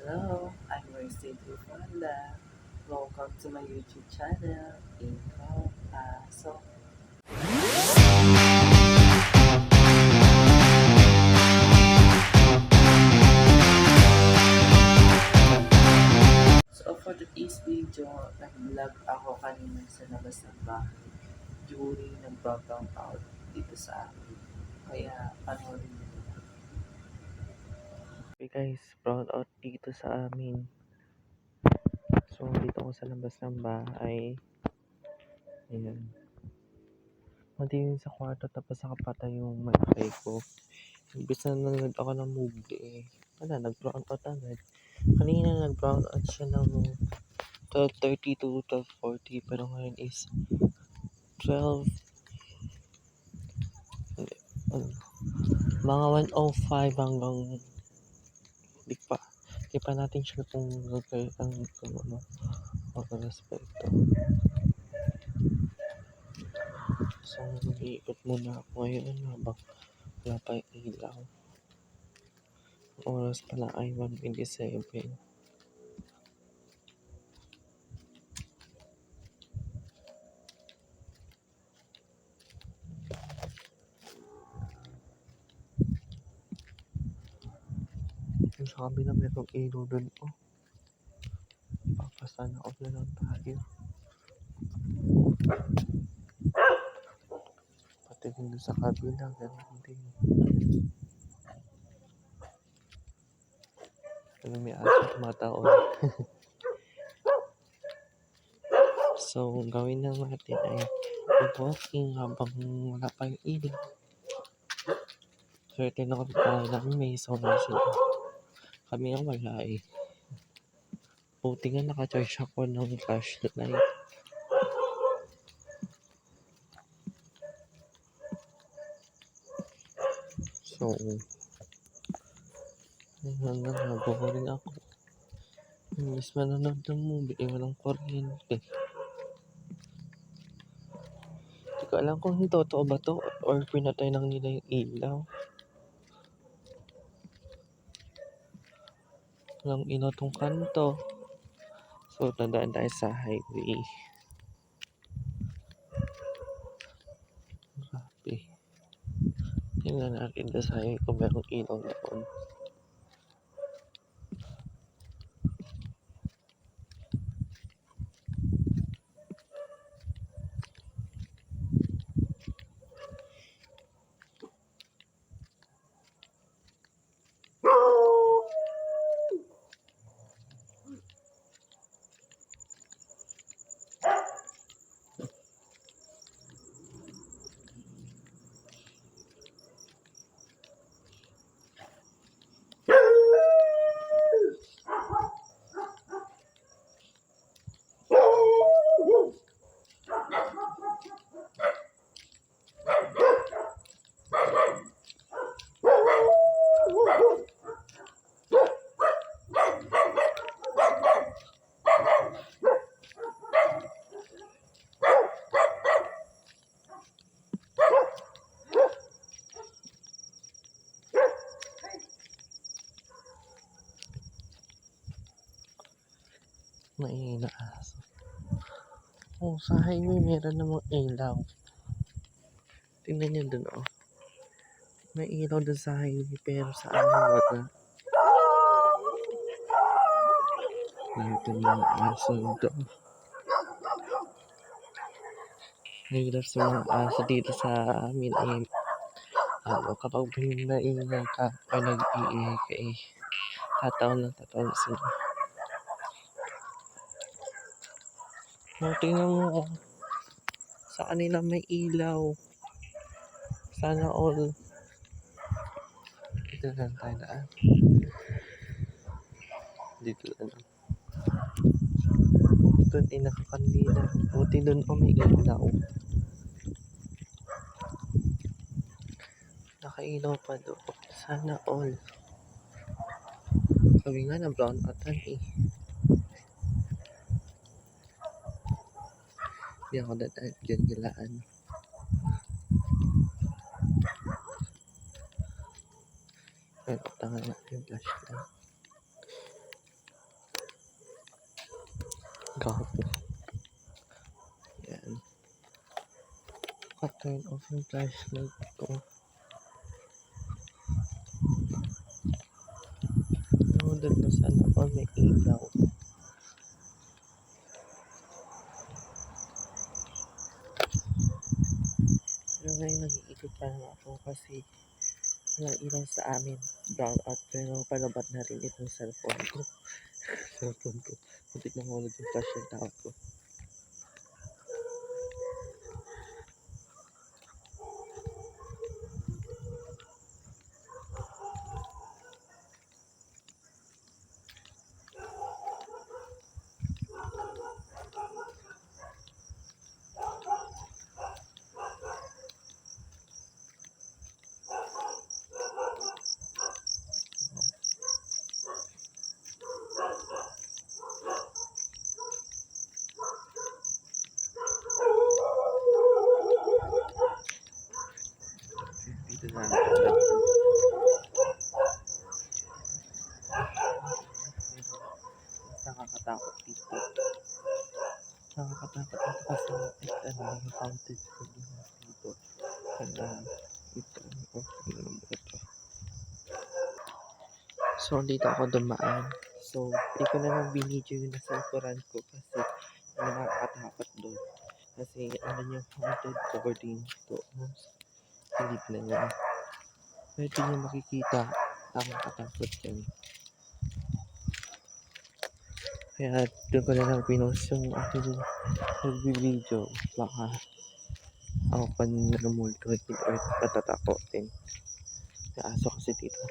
Hello, I'm Mercy Fanda. Welcome to my YouTube channel, Ikaw Paso. So for today's video, nag-vlog ako kanina sa labas ng bahay during nag-brown out dito sa akin. Kaya panoorin nyo na. Okay guys, brown out dito sa amin. So dito ako sa labas ng bahay. Ayan. Madilim sa kwarto tapos nakapatay yung wifi ko. Imbis na nanonood ako ng movie nag-brown out agad. Kanina nag-brown out siya ng 12:30 to 12:40 pero ngayon is 12 ano, mga 1:05 hanggang di pa natin sure kung respeto. So iikot muna ako ngayon habang wala pa yung ilaw. Ang oras pala ay 1:27. Yung sa kabila merong ilaw dun papasana off na lang tayo. Pati dun sa kabila ganun din. May aso tumataon. So gawin lang natin ay walking habang wala pa yung ilaw. Swerte na kami tayo namin may solar sila. Kami ang wala eh. Buti nga naka-charge ako ng flashlight. So, ayun na nga, boring ako. Imbis manonood ng movie, walang kuryente. Hindi ko alam kung totoo ba to or pinatay lang nila yung ilaw. Walang ilaw tong kanto. So, tandaan tayo sa highway. Grabe. Tingnan natin sa highway kung merong ilaw doon. May aso. Oh, sa highway meron namang ilaw. Tingnan nyo dun May ilaw dun sa highway pero sa amin wala. Ito mga aso dito. Hirap sa mga aso dito sa amin kapag naingay ka o nag-iingay ka tataon sila. Tingnan mo sa kanila may ilaw. Sana all. Dito lang tayo daan. Dito lang. Doon ay nakakandila. Buti doon may ilaw. Nakailaw pa doon. Sana all. Sabi nga na brown out Hindi ako dadaan dyan gilaan. Pero tangan natin yung flashlight. Gago. Yan. Turn off yung flashlight ko. Doon na sana ako may ilaw. Pero ngayon nag-iikot pa naman ako kasi walang ilaw sa amin. Brown out pero palabat na rin itong cellphone ko. Muntik na mahulog yung flashlight out ko. Dito na lang. Nakakatakot dito. Nakakatakot dito kasi yung haunted ko dito. Kaya ito. So, dito ako dumaan. So, hindi ko na lang binidyo yung nasa likuran ko kasi yung nakakatakot doon. Kasi ano yung haunted covered dito. Silip na niya. Pwede niyo makikita. Nakakatakot yan. Kaya doon ko na lang pinost yung aking nag-video. Baka ako pa namultuhin or patatakotin. May aso kasi dito.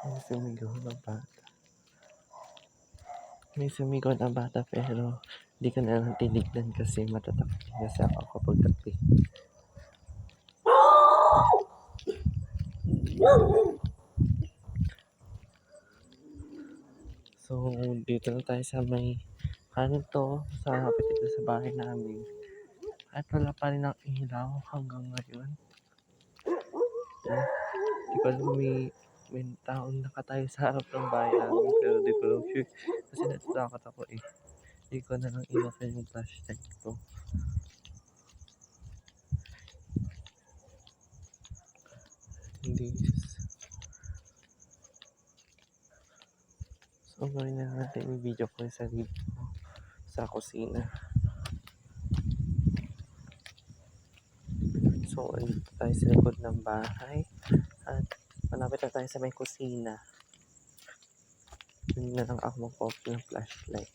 May sumigaw na bata. May sumigaw na bata pero hindi ko na lang tinignan kasi matatakot kasi ako kapag gabi. So, dito na tayo sa may kanin to, sa hapit dito sa bahay namin. At wala pa rin ang ilaw hanggang ngayon. Di ko alam may taong nakatayo sa harap ng bahay namin pero di ko lang sure kasi natatakot ako eh. Di ko na lang inopen yung flashlight ko. Hindi. So, gawin na natin yung video ko sa sarili ko sa kusina. So, andito tayo sa likod ng bahay at malapit na tayo sa may kusina. Hindi na lang ako mag-off ng flashlight.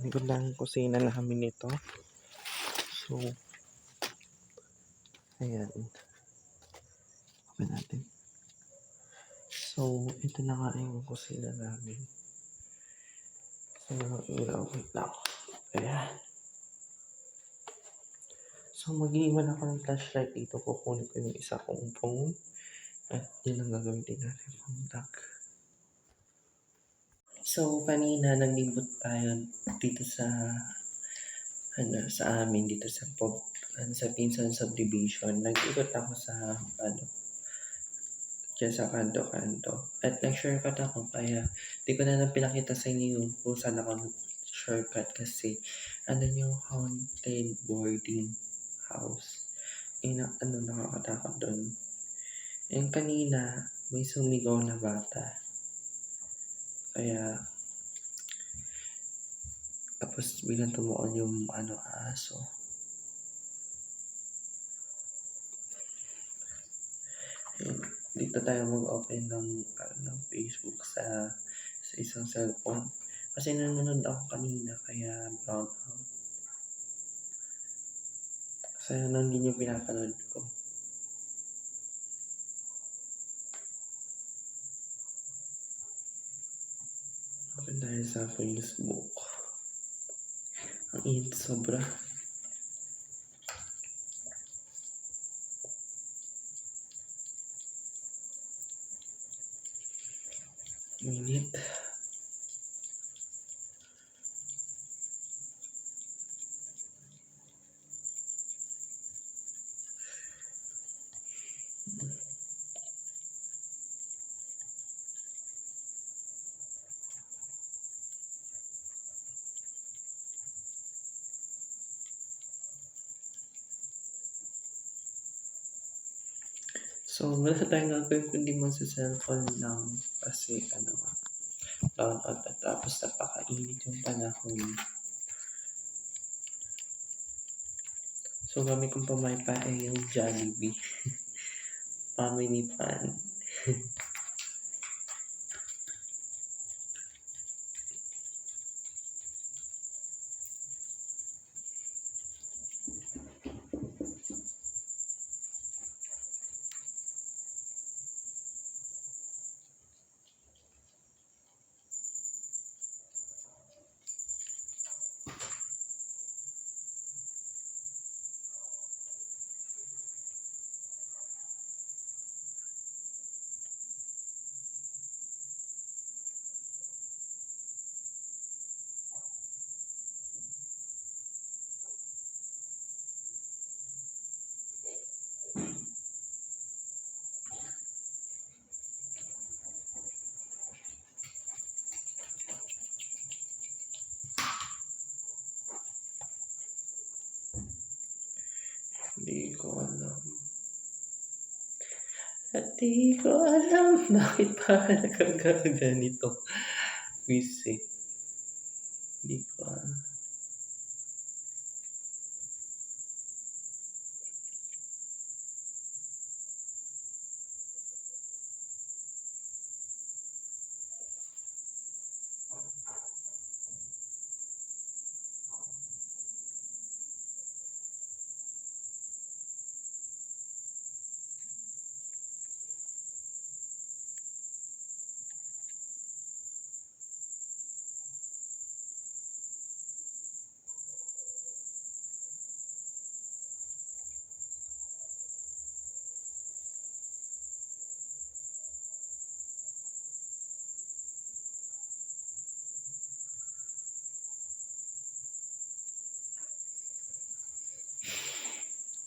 Likod lang yung kusina namin nito. So, ayan. Open natin. So, ito na nga yung kusina namin. So, ilaw. Wait lang. Ayan. So, mag-iwan ako ng flashlight dito. Kukunin ko yung isa kong phone. At yun ang gagamitin natin phone tag. So, kanina naglibot tayo dito sa sa amin dito sa sa Pinsan Subdivision. Nag-ikot ako sa dyan sa kanto-kanto. At nag-shortcut ako kaya di ko na lang pinakita sa inyo yung kung saan ako nag-shortcut kasi yung haunted boarding house. Nakakatakot doon. And kanina may sumigaw na bata. Kaya tapos bilang tumuon yung aso. And dito tayo mag-open ng Facebook sa isang cellphone. Kasi nanonood ako kanina kaya brown out. Sayang lang din yung pinapanood ko. Dahil sa Facebook. Ang init sobra. Init. So, wala tayong gagawin kundi magsa-cellphone lang kasi brown out at tapos napakainit yung panahon. So, gamit kong pamaypa ay yung Jollibee. Family fan. Hindi ko alam. At di ko alam bakit pa nagkagaganito. Visit. Hindi ko alam.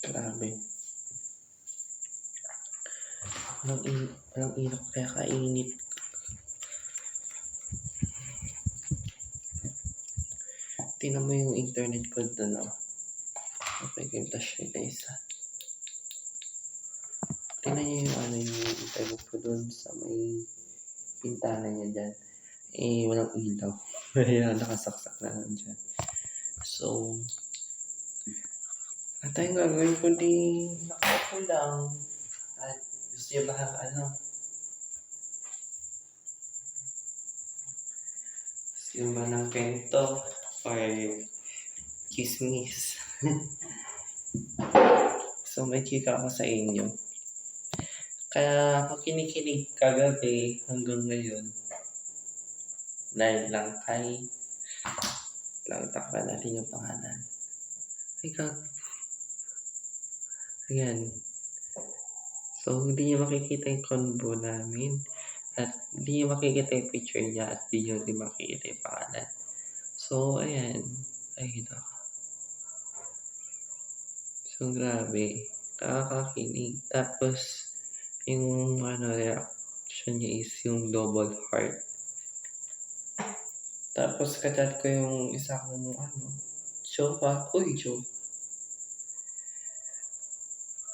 Grabe. Ang init kaya kainit. Tingnan mo yung internet ko doon. Okay, yung touch na isa. Tingnan niyo yung internet ko doon sa may pintana niya dyan. Walang ilaw. Kaya nakasaksak na lang dyan. So, at tayong gagawin kundi nakaupo lang. At gusto niyo ba gusto niyo ba ng kwento or chismis? So, may chika ako sa inyo. Kaya ako kinikinig kagabi hanggang ngayon. Dahil lang kay takpan natin yung pangalan. Ayan. So, hindi niyo makikita yung convo namin. At hindi niyo makikita yung picture niya. At hindi niyo din makikita yung pangalan. So, ayan. Ay, nako. So, grabe. Nakakakinig. Tapos, yung reaction niya is yung double heart. Tapos, kachat ko yung isa kong jowa. Uy, jowa.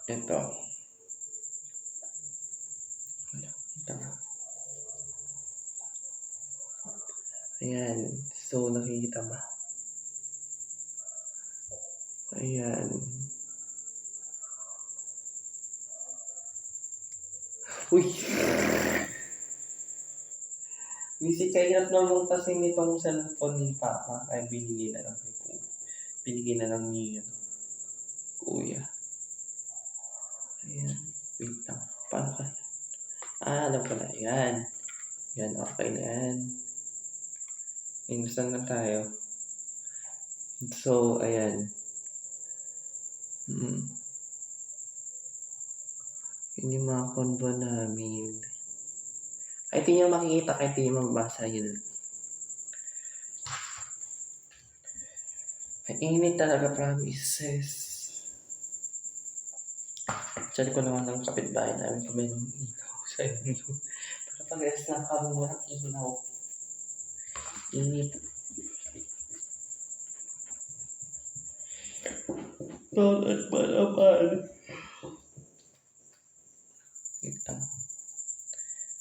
Ito. Ayan. So, nakikita ba? Ayan. Uy! Busy kaya naman kasi nitong cellphone ni Papa. Ay, binigay na lang kay Kuya. Binigay na lang ni Kuya. Ayan. Wait lang. Paano ka? Alam ko na. Ayan. Yan, okay na yan. Inusal na tayo. So, ayan. Yun yung mga convo namin. Ay, di nyo makikita kahit di nyo mabasa yun. Ang init talaga, promises. Diyan ko naman ng kapitbahay namin kung may ilaw sa inyo. Para pag-rest lang kami, walang ilaw. Init. Bakit ba naman? Wait lang.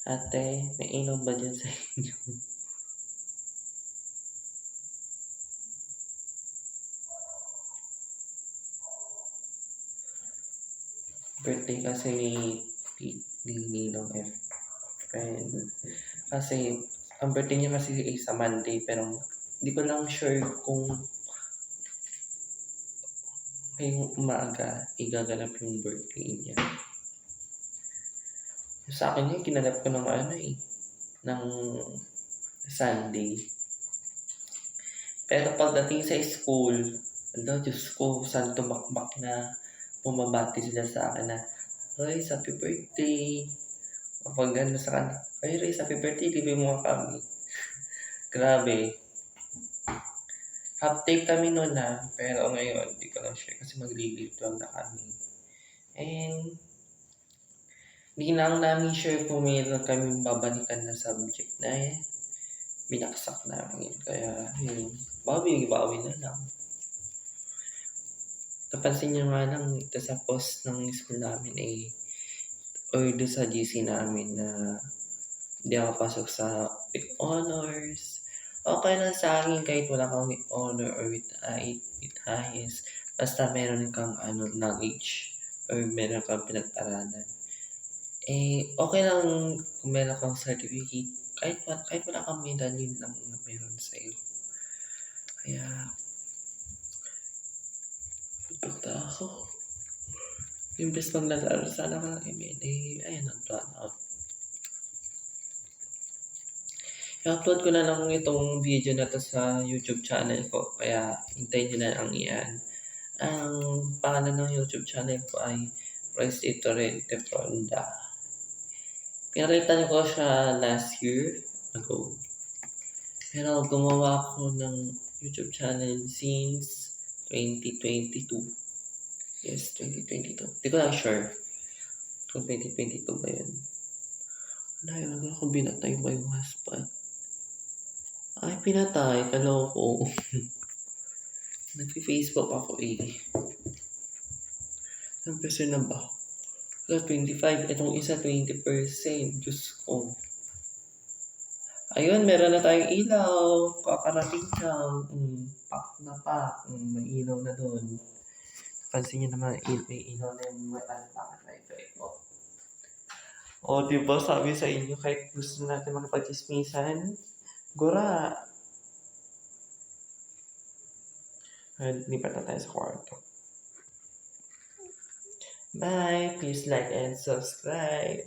Ate, may ilaw ba dyan sa inyo? Birthday kasi ni Ninong F. Friend. Kasi, ang birthday niya kasi ay sa Monday, pero hindi ko lang sure kung ngayong umaga igaganap yung birthday niya. Sa akin niya, kinalap ko ng ng Sunday. Pero pagdating sa school, Diyos ko, saan tumakbak na bumabati sila sa akin na, Royce, happy birthday. Kapag gano'n sa kanila, ay Royce, happy birthday, libre mo kami. Grabe. Half take kami noon pero ngayon, hindi ko lang share kasi mag-leave lang na kami. And, hindi lang namin sure kung mayroon kami babalikan na subject na binaksak namin. Kaya, yun, bawi na lang. Napansin nyo nga lang, ito sa post ng school namin or doon sa GC namin na hindi ako pasok sa with honors. Okay lang sa akin kahit wala kang with honor or with highest. Basta meron kang knowledge or meron kang pinag-aralan. Okay lang kung meron kang certificate. Kahit wala kang medal, yun lang na meron sa'yo. Kaya, pagta ako. Imbes maglalaro sana ka ng ML, ayun, nag-plan out. I-upload ko na lang itong video na to sa YouTube channel ko. Kaya, hintayin nyo na lang iyan. Ang pangalan ng YouTube channel ko ay Royce Torrente Fronda. Pinalitan ko siya last year ago. Pero gumawa ako ng YouTube channel since 2022. Yes, 2022. Hindi ko lang sure kung 2022 ba yun. Ano kung binatay ba yung hotspot? Ay, pinatay. Kaloko. Nag-Facebook ako Ang peso na ba? 25. Itong isa 20%. Diyos ko. Ayun, meron na tayong ilaw. Kakarating lang. Pak na pak. May ilaw na doon. Pansin nyo naman, may ilaw na yung mata. Bakit na effect mo? O, diba sabi sa inyo, kahit gusto natin makapag-chismisan, gura. Lipat na tayo sa kwarto. Bye! Please like and subscribe.